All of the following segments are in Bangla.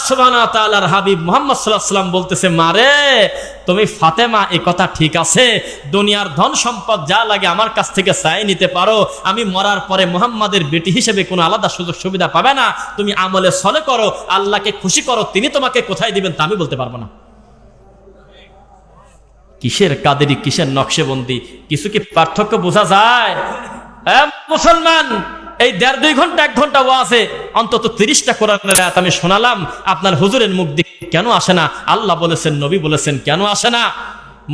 সুবহানাহু ওয়া তাআলার হাবিব মুহাম্মদ সাল্লাল্লাহু আলাইহি ওয়াসাল্লাম বলতেছে, মারে তুমি ফাতেমা এই কথা ঠিক আছে, দুনিয়ার ধন সম্পদ যা লাগে আমার কাছ থেকে চাই নিতে পারো, আমি মরার পরে মুহাম্মাদের বেটি হিসেবে কোনো আলাদা সুযোগ সুবিধা পাবে না, তুমি আমলে সলে করো, আল্লাহকে খুশি করো, তিনি তোমাকে কোথায় দিবেন তা আমি বলতে পারবো না। কিসের কাদেরি, কিসের নকশেবন্দি, কিছু কি পার্থক্য বোঝা যায়? মুসলমান, এই 1.5-2 ঘন্টা 1 ঘন্টা ওয়াজে অন্তত 30টা কোরআনের আয়াত আমি শোনালাম, আপনার হুজুরের মুখ দিয়ে কেন আসে না? আল্লাহ বলেছেন, নবী বলেছেন, কেন আসে না?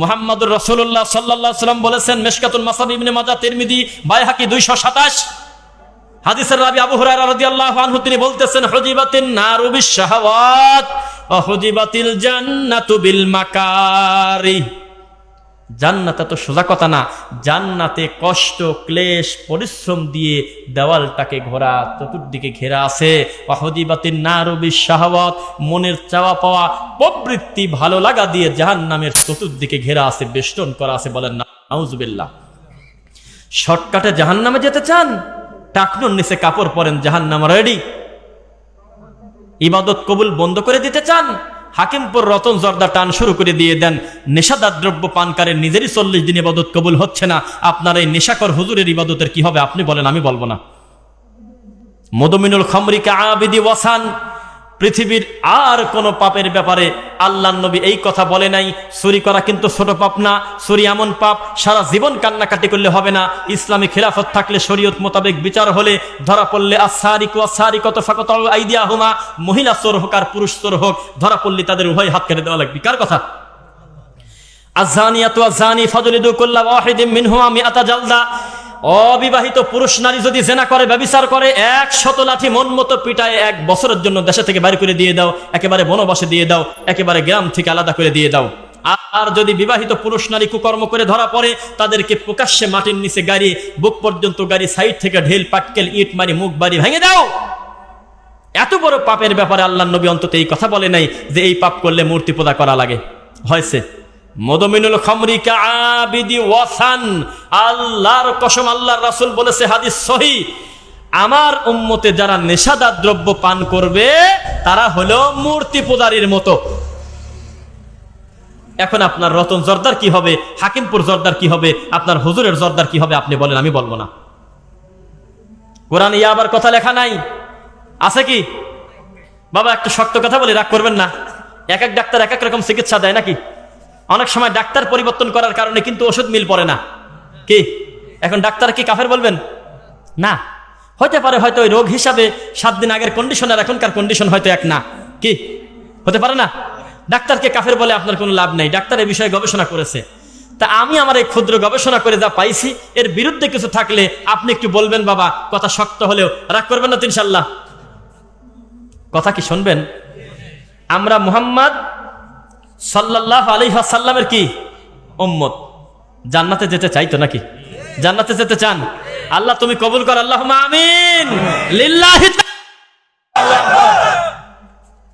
মুহাম্মদুর রাসূলুল্লাহ সাল্লাল্লাহু আলাইহি সাল্লাম বলেছেন, মিশকাতুল মাসাবি ইবনে মাজাহ, তিরমিজি, বাইহাকি 227 হাদিসের রাবি আবু হুরায়রা রাদিয়াল্লাহু আনহু তিনি বলতেছেন, হুজিবাতিন নারু বিশ-শাহাওয়াত ওয়া হুজিবাতিল জান্নাতু বিল মাকারি। জান্নাতে তো সোজা কথা না, জান্নাতে কষ্ট, ক্লেশ, পরিশ্রম দিয়ে দেওয়ালটাকে ঘোরা, চতুর্দিকে ঘেরা আছে। ওয়াহুদিবাতিন নারু বিশ-শাহাওয়াত, মনের চাওয়া পাওয়া, প্রবৃত্তি, ভালো লাগা দিয়ে জাহান্নামের চতুর্দিকে ঘেরা আছে, বেষ্টন করা আছে। বলেন না নাউজুবিল্লাহ। শর্টকাটে জাহান্নামে যেতে চান? টাকনুর নিচে কাপড় পরেন, জাহান্নাম রেডি। ইবাদত কবুল বন্ধ করে দিতে চান? হাকিমপুর রতন জর্দা টান শুরু করে দিয়ে দেন। নেশাদার দ্রব্য পানকারের নিজেরই 40 দিন ইবাদত কবুল হচ্ছে না, আপনার এই নেশাকর হুজুরের ইবাদতের কি হবে? আপনি বলেন, আমি বলবো না। মুদমিনুল খামরিকা আবিদি ওয়াসান, পৃথিবীর আর কোন পাপের ব্যাপারে আল্লাহর নবী এই কথা বলে নাই, চুরি করা কিন্তু ছোট পাপ না, চুরি এমন পাপ সারা জীবন কান্নাকাটি করলে হবে না। ইসলামী খেলাফত থাকলে, শরীয়ত মোতাবেক বিচার হলে, ধরা পড়লে আস-সারিকু ওয়াস-সারিকাতু ফাকতাউ আইদিয়াহুমা, মহিলা চোর হোক আর পুরুষ চোর হোক, ধরা পড়লে তাদের উভয় হাত কেটে দেওয়া লাগবে। কার কথা? আয-যানিয়াতু ওয়াজ-যানি ফাজলিদু কুল্লা ওয়াহিদিন মিনহুমা মিআতা জালদা। অবিবাহিত পুরুষ নারী যদি জেনা করে, ব্যভিচার করে, 100 লাঠি মন মতো পিটায় 1 বছরের জন্য দেশে থেকে বাইরে করে দিয়ে দাও, একেবারে বনবাসে দিয়ে দাও, একেবারে গ্রাম থেকে আলাদা করে দিয়ে দাও। আর যদি বিবাহিত পুরুষ নারী কুকর্ম করে ধরা পড়ে, তাদেরকে প্রকাশ্যে মাটির নিচে গাড়ি, বুক পর্যন্ত গাড়ি, সাইড থেকে ঢেল, পাটকেল, ইট মারি মুখ বাড়ি ভেঙে দাও। এত বড় পাপের ব্যাপারে আল্লাহর নবী অন্তত এই কথা বলে নাই যে এই পাপ করলে মূর্তি পূজা করা লাগে। হয়েছে মুদমিনুল খামরিকা আবিদি ওয়াসান, আল্লাহর কসম, আল্লাহর রাসূল বলেছে, হাদিস সহিহ, আমার উম্মতে যারা নেশাদার দ্রব্য পান করবে তারা হলো মূর্তি পূজারীর মতো। এখন আপনার রতন জর্দার কি হবে? হাকিমপুর জর্দার কি হবে? আপনার হুজুরের জর্দার কি হবে? আপনি বলেন, আমি বলবো না। কোরআনে আবার কথা লেখা নাই, আছে কি? বাবা একটু শক্ত কথা বলে, রাগ করবেন না। এক এক ডাক্তার এক এক রকম চিকিৎসা দেয় নাকি? অনেক সময় ডাক্তার পরিবর্তন করার কারণে কিন্তু ওষুধ মিল পড়ে না। কি এখন ডাক্তার কি কাফের বলবেন? না, হতে পারে হয়তো ওই রোগ হিসাবে 7 দিন আগের কন্ডিশন আর এখনকার কন্ডিশন হয়তো এক না। কি হতে পারে না? ডাক্তারকে কাফের বলে আপনার কোনো লাভ নেই, ডাক্তার এই বিষয়ে গবেষণা করেছে। তা আমি আমার এই ক্ষুদ্র গবেষণা করে যা পাইছি, এর বিরুদ্ধে কিছু থাকলে আপনি একটু বলবেন বাবা, কথা শক্ত হলেও। রাগ করবেন না তো ইনশাল্লাহ? কথা কি শুনবেন? আমরা মুহাম্মদ সাল্লাল্লাহু আলাইহি ওয়াসাল্লামের কি উম্মত, জান্নাতে যেতে চাই তো নাকি? জান্নাতে যেতে চান? আল্লাহ তুমি কবুল কর, আল্লাহুম্মা আমিন লিল্লাহি।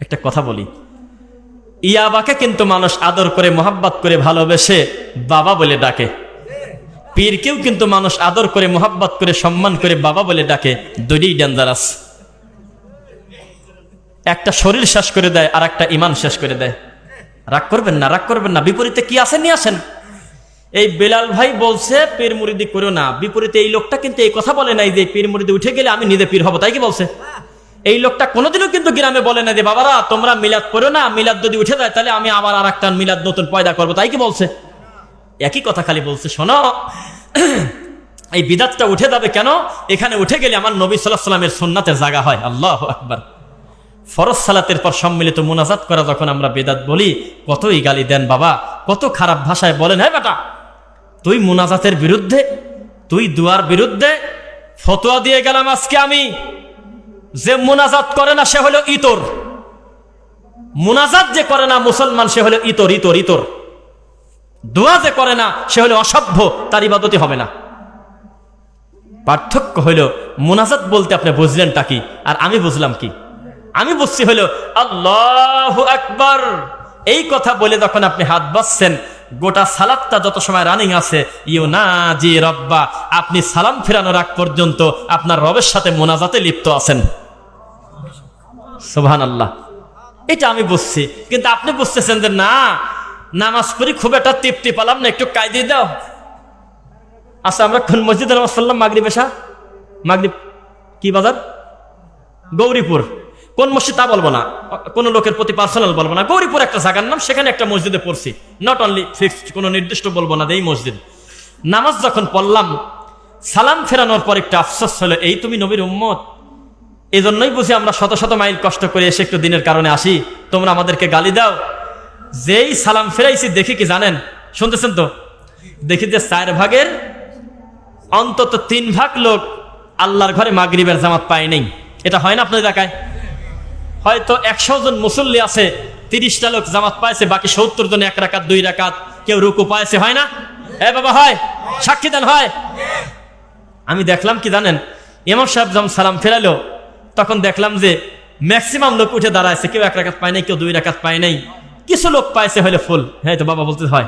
একটা কথা বলি, ইয়াবাকে কিন্তু মানুষ আদর করে, মোহাব্বত করে, ভালোবেসে বাবা বলে ডাকে। পীরকেও কিন্তু মানুষ আদর করে, মোহাব্বত করে, সম্মান করে বাবা বলে ডাকে। দুটোই ডেঞ্জারাস। একটা শরীর শেষ করে দেয়, আর একটা ঈমান শেষ করে দেয়। রাগ করবেন না, রাগ করবেন না। বিপরীতে কি আসেন, নিয়ে আসেন। এই বেলাল ভাই বলছে পীর মুরিদি করো না, বিপরীতে এই লোকটা কিন্তু এই কথা বলে নাই যে পীর মুরিদি উঠে গেলে আমি নিজে পীর হব, তাই কি বলছে? এই লোকটা কোনোদিনও কিন্তু গ্রামে বলে না যে বাবারা তোমরা মিলাদ করো না, মিলাদ যদি উঠে যায় তাহলে আমি আবার আর একটা মিলাদ নতুন পয়দা করবো, তাই কি বলছে? একই কথা খালি বলছে, শোনো এই বিদাতটা উঠে যাবে কেন? এখানে উঠে গেলে আমার নবী সাল্লাল্লাহু আলাইহি ওয়াসাল্লামের সুন্নাতের জায়গা হয়। আল্লাহু আকবার। ফরজ সালাতের পর সম্মিলিত মুনাজাত করা যখন আমরা বেদাত বলি, কতই গালি দেন বাবা, কত খারাপ ভাষায় বলেন। হ্যাঁ বেটা, তুই মুনাজাতের বিরুদ্ধে, তুই দুয়ার বিরুদ্ধে ফতোয়া দিয়ে গেলাম আজকে আমি। যে মুনাজাত করে না সে হলো ইতর, মুনাজাত যে করে না মুসলমান সে হলো ইতর, ইতর, ইতর। দোয়া যে করে না সে হলো অসভ্য, তার ইবাদতই হবে না। পার্থক্য হইল মুনাজাত বলতে আপনি বুঝলেনটা কি, আর আমি বুঝলাম কি? আমি বুঝছি হলো আল্লাহু আকবার। এই কথা বলে যখন আপনি হাত বাঁধছেন, গোটা সালাতটা যত সময় রানিং আছে, ইউনাজি রব্বা, আপনি সালাম ফেরানোর আগ পর্যন্ত আপনার রবের সাথে মুনাজাতে লিপ্ত আছেন। সুবহানাল্লাহ। এটা আমি বুঝছি, কিন্তু আপনি বুঝতেছেন যে না, নামাজ পড়ি খুব একটা তৃপ্তি পেলাম না, একটু কায়দে দাও। আচ্ছা, আমরা কোন মসজিদে নামাজ পড়লাম? মাগরিব এশা, মাগরিব কি বাজার, গৌরীপুর। কোন মসজিদ তা বলবো না, কোন লোকের প্রতি পার্সোনাল বলবো না, গৌরীপুর একটা জায়গার নাম, সেখানে একটা মসজিদে পড়ছি, নট অনলি ফিক্সড, কোনো নির্দিষ্ট বলবো না এই মসজিদ। নামাজ যখন পড়লাম, সালাম ফেরানোর পর একটু আফসোস হলো, এই তুমি নবীর উম্মত, এই জন্যই বুঝি আমরা শত শত মাইল কষ্ট করে এসে একটু দিনের কারণে আসি, তোমরা আমাদেরকে গালি দাও। যেই সালাম ফেরাইছি দেখি কি জানেন, শুনতেছেন তো, দেখি যে 4 ভাগের অন্তত 3 ভাগ লোক আল্লাহর ঘরে মাগরিবের জামাত পায় নেই। এটা হয় না আপনার এলাকায়? হয়তো 100 জন মুসল্লি আছে, 30টা লোক জামাত পাইছে, বাকি 70 জন 1 রাকাত 2 রাকাত, কেউ রুকু পাইছে, হয় না? বাবা হয়, সাক্ষী দেন হয়। আমি দেখলাম কি জানেন, ইমাম সাহেব যখন সালাম ফেরালো, তখন দেখলাম যে ম্যাক্সিমাম লোক উঠে দাঁড়াইছে, কেউ 1 রাকাত পায় নাই, কেউ 2 রাকাত পায় নাই, কিছু লোক পাইছে হইলে ফুল। হ্যাঁ তো বাবা বলতে হয়।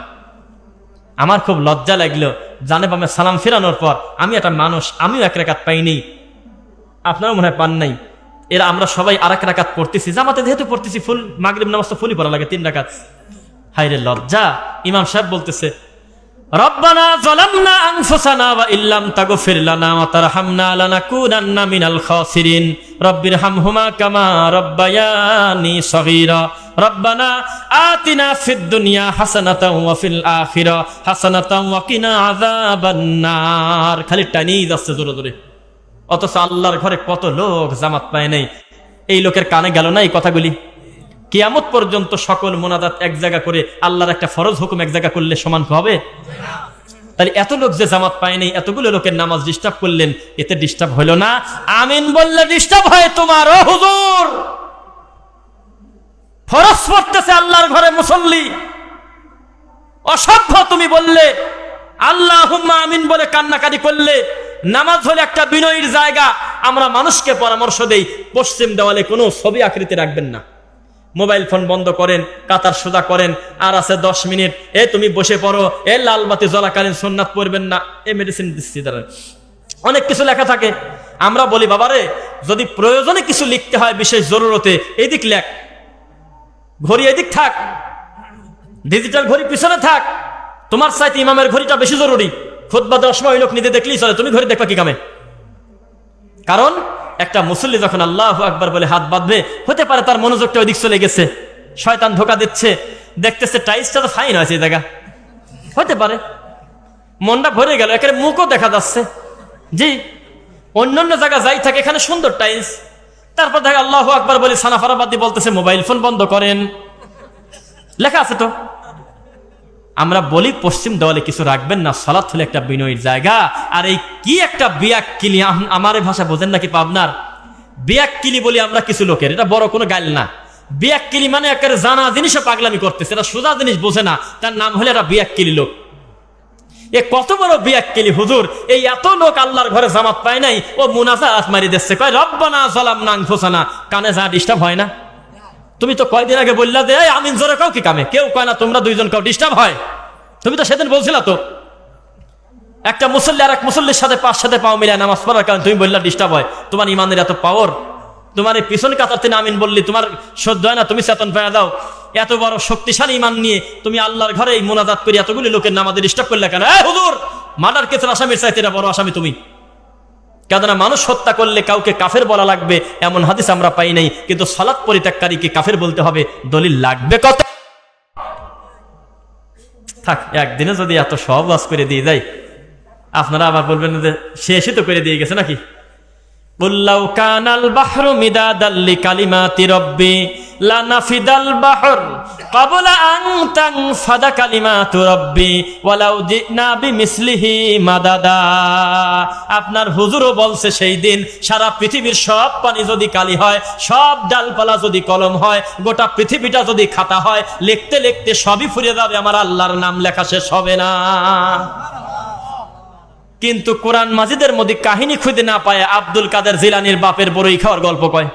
আমার খুব লজ্জা লাগলো, জানে বামে সালাম ফেরানোর পর আমি একটা মানুষ, আমিও 1 রাকাত পাইনি, আপনারও মনে হয় পান নাই। এরা আমরা সবাই 1 রাকাত পড়তেছি, জামাতে যেহেতু পড়তেছি ফুল, মাগরিব নামাজ তো ফুলই পড়া লাগে 3 রাকাত। হায়রে লজ্জা। ইমাম সাহেব বলতেছে, রব্বানা যালামনা আনফুসানা ওয়া ইল্লাম তাগফির লানা ওয়া তারহামনা লানাকুনান্না মিনাল খাসিরিন রব্বিরহামহুমা কামা রব্বায়ানি সগীরা রব্বানা আতিনা ফিদ দুনিয়া হাসানাতাও ওয়া ফিল আখিরা হাসানাতাও ওয়া কিনা আযাবান নার। খালি টানি যাচ্ছে জোরে জোরে, অথচ আল্লাহর ঘরে কত লোক জামাত পায় নাই। এই লোকের কানে গেল না এই কথাগুলি? কিয়ামত পর্যন্ত সকল মোনাজাত এক জায়গা করে আল্লাহর একটা ফরজ হুকুম এক জায়গা করলে সমান হবে? তাহলে এত লোক যে জামাত পায় নাই, এতগুলো লোকের নামাজ ডিস্টার্ব করলেন, এতে ডিস্টার্ব হলো না? আমিন বললে ডিস্টার্ব হয় তোমার? ও হুজুর, ফরজ পড়তেছে আল্লাহর ঘরে মুসল্লি, অসভ্য তুমি বললে, আল্লাহুম্মা আমিন বলে কান্নাকাটি করলে। নামাজ হলে একটা বিনয়ের জায়গা। আমরা মানুষকে পরামর্শ দেই, পশ্চিম দেওয়ালে কোনো ছবি আকৃতি রাখবেন না, মোবাইল ফোন বন্ধ করেন, কাতার সোজা করেন, আর আছে 10 মিনিট, তুমি বসে পড়ো, লাল বাতি জ্বলাকালীন সুন্নাত পড়বেন না, মেডিসিন দিচ্ছি তারা, অনেক কিছু লেখা থাকে। আমরা বলি বাবারে, যদি প্রয়োজনে কিছু লিখতে হয়, বিশেষ জরুরতে, এদিক লেখ, ঘড়ি এদিক থাক, ডিজিটাল ঘড়ি পিছনে থাক, তোমার চাইতে ইমামের ঘড়িটা বেশি জরুরি। খুতবা দেওয়ার সময় ওই লোক নিজে দেখলেই চলে, তুমি ঘড়ি দেখবা কি কামে? কারণ একটা মুসল্লি যখন আল্লাহু আকবার বলে হাত বাঁধবে, হতে পারে তার মনোযোগটা ওই দিক চলে গেছে, শয়তান ধোকা দিচ্ছে, দেখতেছে টাইলসটা তো ফাইন আছে এই জায়গা, হতে পারে মনটা ভরে গেল, একেবারে মুখও দেখা যাচ্ছে, জি অন্যান্য জায়গা যাই থাকে এখানে সুন্দর টাইলস, তারপর দেখা আল্লাহু আকবার বলে সানাফারাবাদ দিয়ে বলতেছে মোবাইল ফোন বন্ধ করেন, লেখা আছে তো। আমরা বলি পশ্চিম দেওয়ালে কিছু রাখবেন না, সালাত হলে একটা বিনয়ের জায়গা। আর এই কি একটা বিয়াক্কিলি, আমার ভাষা বোঝেন নাকি পাবনার? বিয়াক্কিলি বলি আমরা কিছু লোকের, এটা বড় কোনো গাল না। বিয়াক্কিলি মানে একেবারে জানা জিনিসও পাগলামি করতেছে, এটা সোজা জিনিস বোঝে না, তার নাম হলে একটা বিয়াক্কিলি লোক। এ কত বড় বিয়াক্কিলি হুজুর, এই এত লোক আল্লাহর ঘরে জামাত পায় নাই, ও মুনাজাত মারি দিচ্ছে, কয় রব্বানা যালামনা আনফুসানা, কানে যা ডিস্টার্ব হয় না? তুমি তো কয়দিন আগে বললা যে আমিন জোরে কাউ কি কামে, কেউ কয় না, তোমরা দুইজন কাউ ডিস্টার্ব হয়? তুমি তো সেদিন বলছিলা তো, একটা মুসল্লি আর এক মুসল্লির সাথে সাথে পাও মিলায় নামাজ পড়ার কারণে তুমি বললা ডিস্টার্ব হয়। তোমার ইমানের এত পাওয়ার, তোমার এই পিছনে কাতার থেকে আমিন বললি তোমার সহ্য হয় না, তুমি চেতন পেয়ে দাও। এত বড় শক্তিশালী ইমান নিয়ে তুমি আল্লাহর ঘরে এই মোনাজাত করি এতগুলি লোকের নামাজে ডিস্টার্ব করলে কেন? হুজুর, মার্ডার কেসের আসামির চাইতে এটা বড় আসামি তুমি। কেননা মানুষ হত্যা করলে কাউকে কাফের বলা লাগবে এমন হাদিস আমরা পাই নাই, কিন্তু সালাত পরিত্যাগকারীকে কাফের বলতে হবে, দলিল লাগবে কত? থাক, একদিনে যদি এত সব ওয়াজ করে দিয়ে যায়, আপনারা আবার বলবেন যে শেষই তো করে দিয়ে গেছে নাকি? কুল্লাউ কানাল বাহরু মিদাদাল লিকালিমাতি রাব্বি লানাফিদাল বাহর ক্বাবলা আন তানফাদা কালিমাতু রাব্বি ওয়ালাউ জিনা বিমিসলিহি মাদাদা। আপনার হুজুরও বলছে সেই দিন সারা পৃথিবীর সব পানি যদি কালি হয়, সব ডালপালা যদি কলম হয়, গোটা পৃথিবীটা যদি খাতা হয়, লিখতে লিখতে সবই ফুরিয়ে যাবে, আমার আল্লাহর নাম লেখা শেষ হবে না। কিন্তু কোরআন মাজিদের মধ্যে কাহিনী খুঁজে না পায় আব্দুল কাদের জিলানির বাপের বড়ই খাওয়ার গল্প কয়।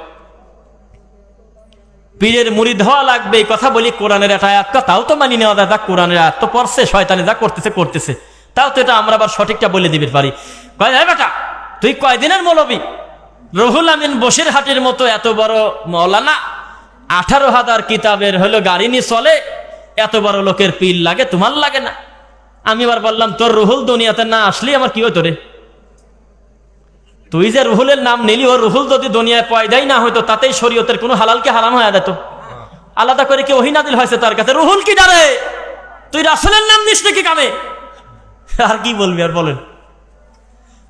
পীরের মুরিদ হওয়া লাগবে এই কথা বলি, কোরআনের একটা আয়াত, তাও তো মানি নেওয়া যায়, কোরআনের আয়াত তো পড়ছে, শয়তানে যা করতেছে, তাও তো এটা আমরা আবার সঠিকটা বলে দিবে পারি। কয় বেটা, তুই কয়দিনের মৌলবী? রুহুল আমিন বশিরহাটের মতো এত বড় মৌলানা, 18,000 কিতাবের হলো গাড়ি নিয়ে চলে, এত বড় লোকের পিল লাগে, তোমার লাগে না? আমি এবার বললাম, তোর রুহুল দুনিয়াতে না আসলে আমার কি হতো রে? তুই যে রুহুলের নাম নিলি, ও রুহুল যদি দুনিয়ায় পয়দাই না হইতো, তাতেই শরীয়তের কোনো হালালকে হারাম হয়ে যেত। আলাদা করে কি ওহী নাযিল হয়েছে তার কাছে? রুহুল কি ডারে? তুই রাসূলের নাম নিস নাকি কামে? আর কি বলবি আর বলেন।